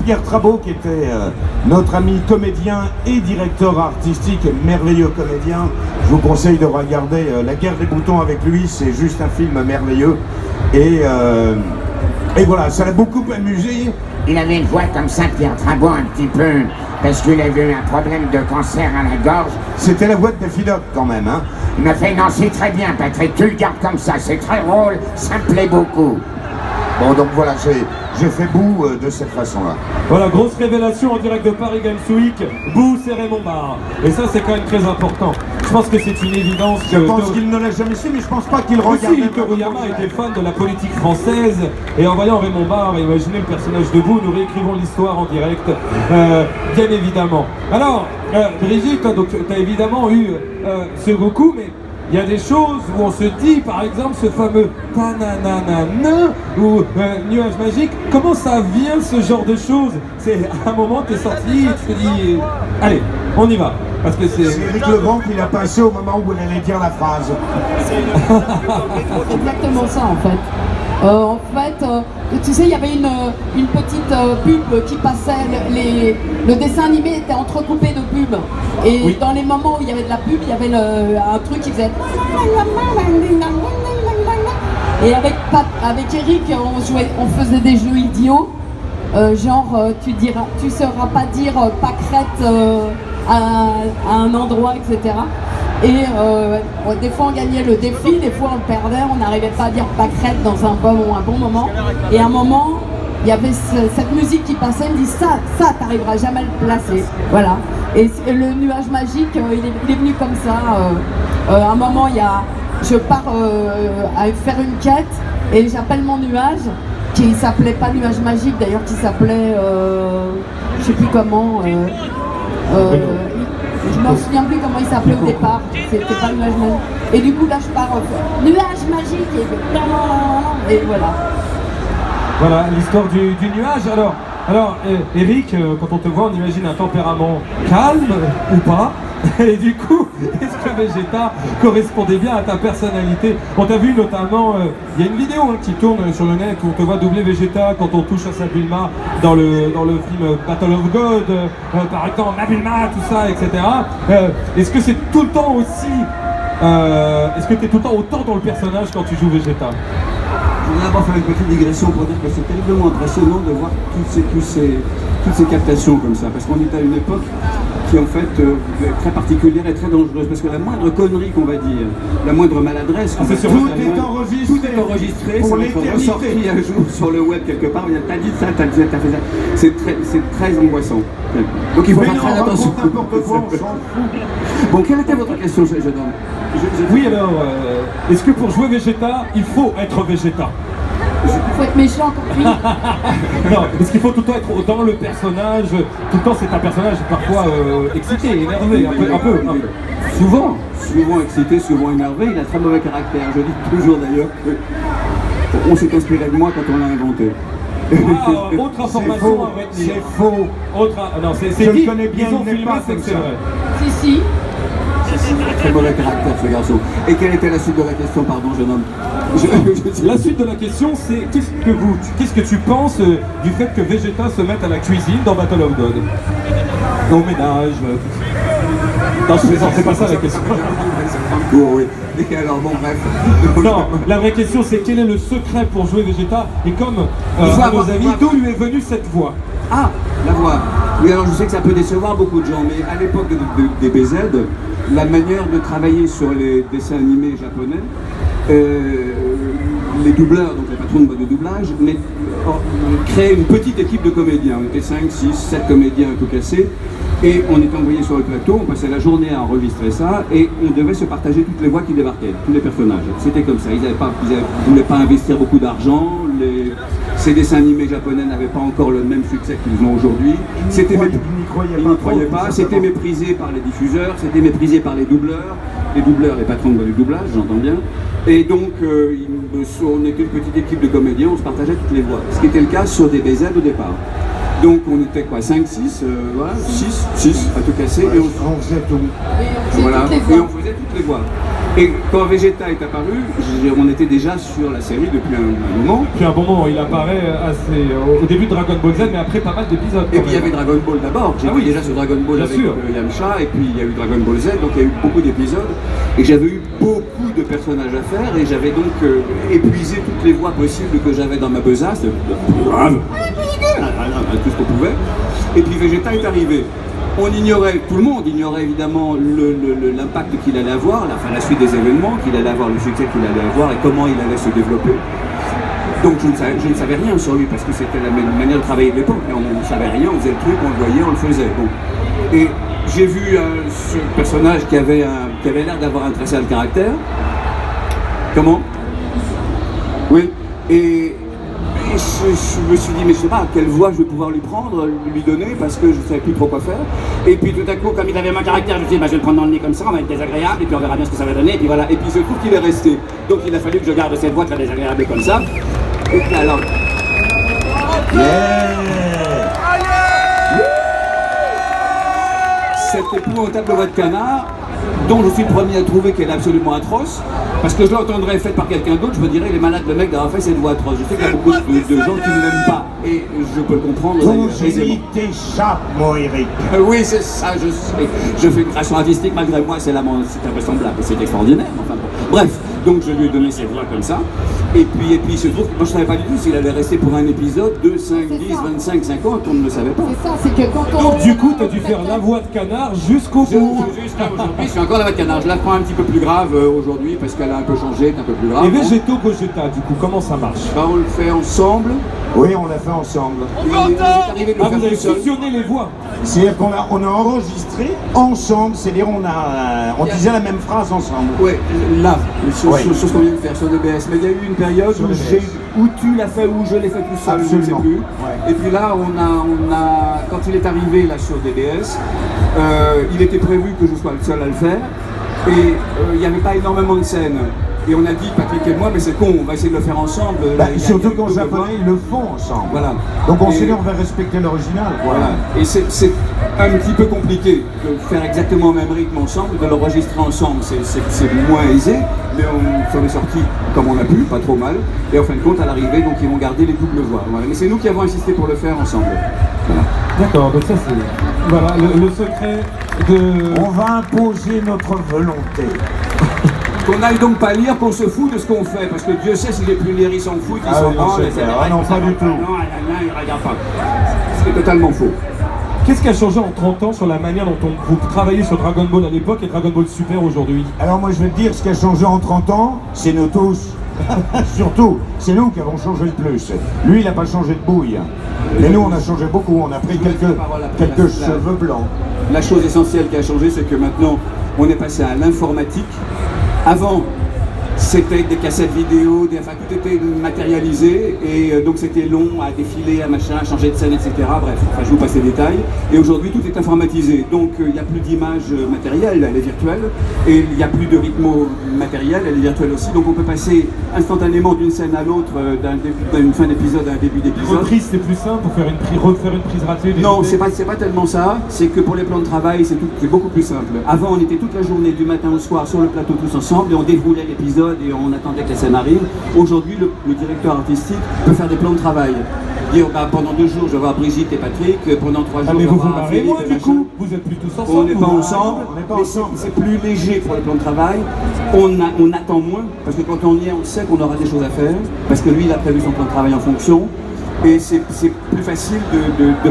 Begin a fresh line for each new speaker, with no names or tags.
Pierre Trabot, qui était notre ami comédien et directeur artistique, merveilleux comédien. Je vous conseille de regarder La Guerre des boutons avec lui, c'est juste un film merveilleux. Et voilà, ça l'a beaucoup amusé.
Il avait une voix comme ça, Pierre Trabot, un petit peu, parce qu'il avait eu un problème de cancer à la gorge.
C'était la voix de Daffy Duck quand même, hein.
Il m'a fait, non, c'est très bien, Patrick, tu le gardes comme ça, c'est très drôle, ça me plaît beaucoup.
Bon, donc voilà, j'ai fait Boo de cette façon-là.
Voilà, grosse révélation en direct de Paris Games Week, Boo, c'est Raymond Barre. Et ça, c'est quand même très important. Je pense que c'est une évidence.
Je pense qu'il ne l'a jamais su, mais je pense pas qu'il regarde.
Aussi, Toriyama était fan de la politique française, et en voyant Raymond Barre, imaginez le personnage de Boo, nous réécrivons l'histoire en direct, bien évidemment. Alors, Brigitte, tu as évidemment eu ce Goku, mais il y a des choses où on se dit, par exemple, ce fameux tananana ou nuage magique, comment ça vient ce genre de choses? C'est à un moment tu es sorti et tu te dis, allez, on y va. Parce que c'est
Éric Levent qui l'a passé au moment où il allait dire la phrase.
C'est exactement ça en fait. Tu sais, il y avait une petite pub qui passait, le dessin animé était entrecoupé de pubs. Et oui, dans les moments où il y avait de la pub, il y avait un truc qui faisait... Et avec Eric, on faisait des jeux idiots, genre tu sauras pas dire pâquerette à un endroit, etc. Et des fois on gagnait le défi, des fois on le perdait, on n'arrivait pas à dire pâquerette dans un bon moment. Et à un moment, il y avait cette musique qui passait, il me dit ça t'arriveras jamais à le placer. Voilà. Et le nuage magique, il est venu comme ça. À un moment, je pars à faire une quête et j'appelle mon nuage, qui s'appelait pas nuage magique d'ailleurs, qui s'appelait, je sais plus comment. Je ne me souviens plus comment il s'appelait au départ, c'était pas nuage magique. Et du coup là je pars nuage magique et voilà.
Voilà l'histoire du nuage. Alors Eric, quand on te voit, on imagine un tempérament calme ou pas. Et du coup, est-ce que Vegeta correspondait bien à ta personnalité? On t'a vu notamment, il y a une vidéo qui tourne sur le net où on te voit doubler Vegeta quand on touche à sa Bulma dans le film Battle of God, par exemple ma Bulma, tout ça, etc. Est-ce que c'est tout le temps aussi... est-ce que tu es tout le temps autant dans le personnage quand tu joues Vegeta?
Je voudrais d'abord faire une petite digression pour dire que c'est terriblement impressionnant de voir toutes ces captations comme ça, parce qu'on est à une époque qui en fait très particulière et très dangereuse, parce que la moindre connerie qu'on va dire, la moindre maladresse,
tout est enregistré,
ça va être ressorti un jour sur le web quelque part, t'as dit ça, t'as fait ça, c'est très angoissant. Donc il faut faire très attention. Bon, quelle était votre question, jeune homme?
Oui, alors, est-ce que pour jouer Vegeta, il faut être Vegeta?
Il faut être méchant pour lui.
Non, est-ce qu'il faut tout le temps être dans le personnage? Tout le temps c'est un personnage parfois excité, énervé, un peu.
Souvent excité, souvent énervé, il a très mauvais caractère. Je dis toujours d'ailleurs qu'on s'est inspiré de moi quand on l'a inventé.
Ah, autre information à retenir.
C'est faux.
Non, c'est dit, ils ont filmé, c'est que c'est vrai.
Si.
Très mauvais caractère ce garçon. Et quelle était la suite de la question, pardon jeune homme?
La suite de la question c'est qu'est-ce que tu penses du fait que Vegeta se mette à la cuisine dans Battle of God? Au ménage. Non, c'est pas ça la question.
Oui. Et alors bon bref.
Non, la vraie question c'est quel est le secret pour jouer Vegeta? Et comme à nos amis, d'où lui est venue cette voix?
Ah, la voix. Oui, alors je sais que ça peut décevoir beaucoup de gens, mais à l'époque des BZ, la manière de travailler sur les dessins animés japonais, les doubleurs, donc les patrons de doublage, créaient une petite équipe de comédiens. On était 5, 6, 7 comédiens tout cassés, et on était envoyés sur le plateau, on passait la journée à enregistrer ça, et on devait se partager toutes les voix qui débarquaient, tous les personnages. C'était comme ça, ils ne voulaient pas investir beaucoup d'argent, ces dessins animés japonais n'avaient pas encore le même succès qu'ils ont aujourd'hui. Ils n'y croyaient pas, c'était méprisé par les diffuseurs, c'était méprisé par les doubleurs, les patrons de doublage, j'entends bien. Et donc, on était une petite équipe de comédiens, on se partageait toutes les voix. Ce qui était le cas sur des BZ au départ. Donc on était quoi, 5, 6, voilà, 6 à tout casser, et on faisait tout.
Et on faisait toutes les voix.
Et quand Vegeta est apparu, on était déjà sur la série depuis un moment.
Depuis un bon moment, il apparaît au début de Dragon Ball Z, mais après pas mal d'épisodes.
Et puis il y avait Dragon Ball d'abord. J'étais déjà sur Dragon Ball avec Yamcha, et puis il y a eu Dragon Ball Z, donc il y a eu beaucoup d'épisodes. Et j'avais eu beaucoup de personnages à faire, et j'avais donc épuisé toutes les voix possibles que j'avais dans ma besace. Grave, tout ce qu'on pouvait. Et puis Vegeta est arrivé. On ignorait, tout le monde ignorait évidemment l'impact qu'il allait avoir, la suite des événements, qu'il allait avoir, le succès qu'il allait avoir et comment il allait se développer. Donc je ne savais rien sur lui parce que c'était la manière de travailler de l'époque. On ne savait rien, on faisait le truc, on le voyait, on le faisait. Bon. Et j'ai vu ce personnage qui avait l'air d'avoir un très sale caractère. Comment? Oui. Et je me suis dit, mais je sais pas quelle voix je vais pouvoir lui prendre, lui donner, parce que je ne savais plus trop quoi faire. Et puis tout à coup, comme il avait mon caractère, je me suis dit, bah, je vais le prendre dans le nez comme ça, on va être désagréable, et puis on verra bien ce que ça va donner, et puis voilà. Et puis il se trouve qu'il est resté. Donc il a fallu que je garde cette voix très désagréable comme ça. Et puis alors... Cette épouvantable voix de canard, dont je suis le premier à trouver qu'elle est absolument atroce, parce que je l'entendrais faite par quelqu'un d'autre, je me dirais, il est malade le mec d'avoir fait cette voix atroce. Je sais qu'il y a beaucoup de gens qui ne l'aiment pas, et je peux le comprendre.
Ton génie t'échappe, mon Eric.
Oui, c'est ça, je sais. Je fais une création artistique, malgré moi, c'est invraisemblable, c'est extraordinaire. Enfin, bon. Bref, donc je lui ai donné cette voix comme ça, et puis il se trouve que moi je ne savais pas du tout s'il allait rester pour un épisode, 2, 5, 10, 25, 50, on ne le savait pas.
C'est ça, c'est que quand on...
Donc du coup, tu as dû faire la voix de canard jusqu'au bout.
Jusqu'à aujourd'hui, je suis encore la voix de canard. Je la prends un petit peu plus grave aujourd'hui parce qu'elle a un peu changé, est un peu plus grave.
Et Végéto Gogeta, du coup, comment ça marche?
Bah, on le fait ensemble.
Oui, on l'a fait ensemble.
Vous
avez fusionné les voix.
C'est-à-dire qu'on a enregistré ensemble, c'est-à-dire on disait la même phrase ensemble.
Oui, là, sur ce qu'on vient de faire sur DBS. Mais il y a eu une période où tu l'as fait, où je l'ai fait tout seul, je ne sais plus. Ouais. Et puis là, quand il est arrivé là sur DBS, il était prévu que je sois le seul à le faire. Et il n'y avait pas énormément de scènes. Et on a dit, Patrick et moi, mais c'est con, on va essayer de le faire ensemble.
Surtout qu'en japonais, ils le font ensemble.
Voilà.
Donc on s'est dit, on va respecter l'original.
Voilà. Et c'est un petit peu compliqué de faire exactement le même rythme ensemble, de l'enregistrer ensemble. C'est moins aisé, mais on s'en est sorti comme on a pu, pas trop mal. Et en fin de compte, à l'arrivée, donc ils vont garder les doubles voix. Voilà. Mais c'est nous qui avons insisté pour le faire ensemble. Voilà.
D'accord, donc ça c'est... Voilà, le secret de...
On va imposer notre volonté.
Qu'on n'aille donc pas lire, qu'on se fout de ce qu'on fait, parce que Dieu sait si les plus lire, ils s'en foutent, ils s'en branlent, etc.
Non, pas du tout.
Non, ils ne regardent pas. C'est totalement faux.
Qu'est-ce qui a changé en 30 ans sur la manière dont vous travaillez sur Dragon Ball à l'époque et Dragon Ball Super aujourd'hui?
Alors moi je vais te dire, ce qui a changé en 30 ans, c'est nous tous. Surtout, c'est nous qui avons changé le plus. Lui, il n'a pas changé de bouille. Mais nous, on a changé beaucoup. On a pris quelques cheveux blancs.
La chose essentielle qui a changé, c'est que maintenant, on est passé à l'informatique. Avant, c'était des cassettes vidéo, tout était matérialisé, et donc c'était long à défiler, à machin, à changer de scène, etc. Bref, enfin, je vous passe les détails. Et aujourd'hui, tout est informatisé. Donc, il n'y a plus d'image matérielle, elle est virtuelle, et il n'y a plus de rythme matériel, elle est virtuelle aussi. Donc, on peut passer instantanément d'une scène à l'autre, d'une fin d'épisode à un début d'épisode.
Reprise, c'est plus simple pour refaire une prise ratée?
Non, c'est pas tellement ça. C'est que pour les plans de travail, c'est beaucoup plus simple. Avant, on était toute la journée, du matin au soir, sur le plateau tous ensemble, et on déroulait l'épisode et on attendait que la scène arrive. Aujourd'hui, le directeur artistique peut faire des plans de travail. Dire pendant 2 jours je vais voir Brigitte et Patrick, pendant 3 jours
mais
je vais
vous
voir
marrez moins du coup. Vous êtes plus tous ensemble.
On n'est pas ensemble, c'est plus léger pour le plan de travail. On attend moins, parce que quand on y est, on sait qu'on aura des choses à faire, parce que lui il a prévu son plan de travail en fonction, et c'est plus facile de